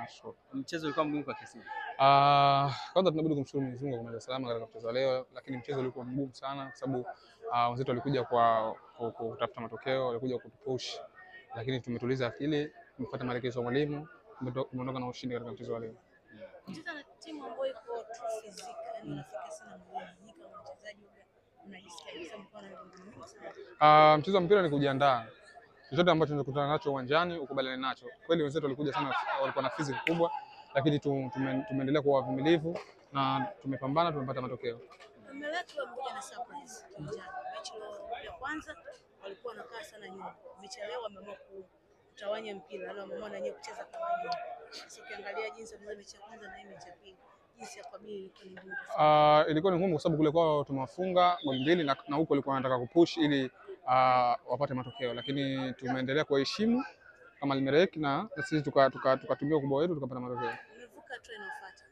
tunashukuru. Mchezo ulikuwa mgumu kwa kiasi gani? Kwanza tunabidi kumshukuru Mwenyezi Mungu kwa kumaliza salama katika mchezo wa leo, lakini mchezo ulikuwa mgumu sana kwa sababu wenzetu walikuja kwa kutafuta matokeo, walikuja kutupush, lakini tumetuliza akili, tumefuata maelekezo ya mwalimu, tumeondoka na ushindi katika mchezo wa leo. Mchezo na timu ambayo iko physical, yani unafika sana mwilini kama mchezaji unajisikia kwa sababu Mchezo wa mpira ni kujiandaa. Chochote ambacho tunakutana nacho uwanjani ukubaliane nacho. Kweli wenzetu walikuja sana, walikuwa na physical kubwa, lakini tumeendelea kuwa wavumilivu na tumepambana, tumepata matokeo. Tumeletwa mmoja na surprise kijana. Mechi ya kwanza walikuwa wanakaa sana nyuma. Mechi leo wameamua kutawanya mpira, leo wameamua na yeye kucheza kama nyuma. Sasa ukiangalia jinsi ya mechi ya kwanza na hii mechi ya pili, jinsi ya kabili ilikuwa ni ngumu kwa sababu kule kwao tumewafunga goli mbili na huko walikuwa wanataka kupush ili wapate matokeo, lakini tumeendelea kuheshimu kama Almerek na sisi tukatumia ukubwa wetu tukapata matokeo. Umevuka hatua inayofuata.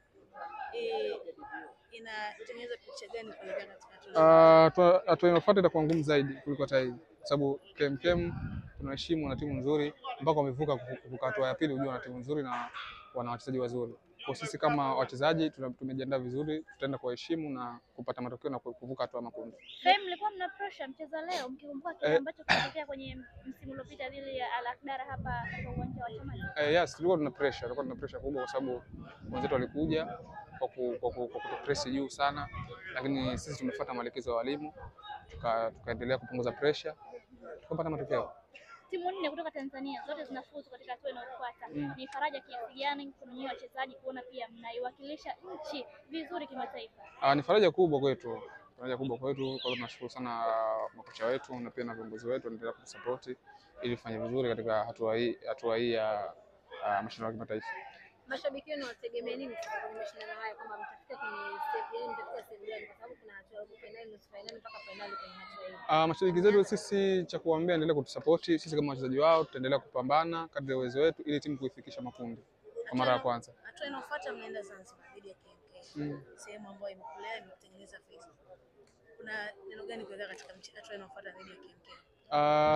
Inatengeneza picha gani kuelekea katika hatua inayofuata itakuwa ngumu zaidi kuliko hata hii, kwa sababu KMKM tunaheshimu na timu nzuri, mpaka wamevuka hatua ya pili, unajua na timu nzuri na wana wachezaji wazuri. Kwa sisi kama wachezaji tumejiandaa vizuri, tutaenda kuheshimu na kupata matokeo na kuvuka hatua makundi. Mlikuwa mna pressure mchezo leo mkikumbuka kile ambacho kilitokea kwenye msimu uliopita dhidi ya Al Akdara hapa kwa uwanja wa Chamazi? Yes, tulikuwa tuna pressure kubwa kwa sababu wenzetu walikuja kwa kutupress juu sana, lakini sisi tumefuata maelekezo ya walimu, tukaendelea kupunguza pressure, tukapata matokeo. Timu nne kutoka Tanzania zote zinafuzu katika hatua inayofuata. Ni faraja kiasi gani kwa nyinyi wachezaji kuona pia mnaiwakilisha nchi vizuri kimataifa? Ni faraja kubwa kwetu. Kwa hiyo tunashukuru sana makocha wetu na pia na viongozi wetu wanaendelea kutusupport ili tufanye vizuri katika hatua hii ya mashindano ya kimataifa. Mashabiki wenu wategemea nini kwenye mashindano haya, kama mtafika kwenye step yenu, mtafika sehemu gani, kwa sababu kuna hatua ya finali, nusu finali mpaka finali kwenye hatua hii? Mashabiki zetu sisi cha kuambia endelea kutusupport, sisi kama wachezaji wao tutaendelea kupambana kadri ya uwezo wetu ili timu kuifikisha makundi kwa mara ya kwanza. Hatua inayofuata mnaenda Zanzibar dhidi ya KMK. Sehemu ambayo imekulea imetengeneza pesa. Kuna neno gani kuweka katika hatua inayofuata dhidi ya KMK?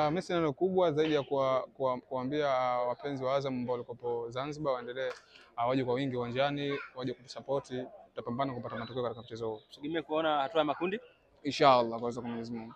Mimi sina neno kubwa zaidi ya kuambia wapenzi wa Azam ambao walikopo Zanzibar waendelee waje kwa wingi uwanjani, waje kutusupport, tutapambana kupata matokeo katika mchezo huu. Tutegemee kuona hatua ya makundi inshallah kwa Mwenyezi Mungu.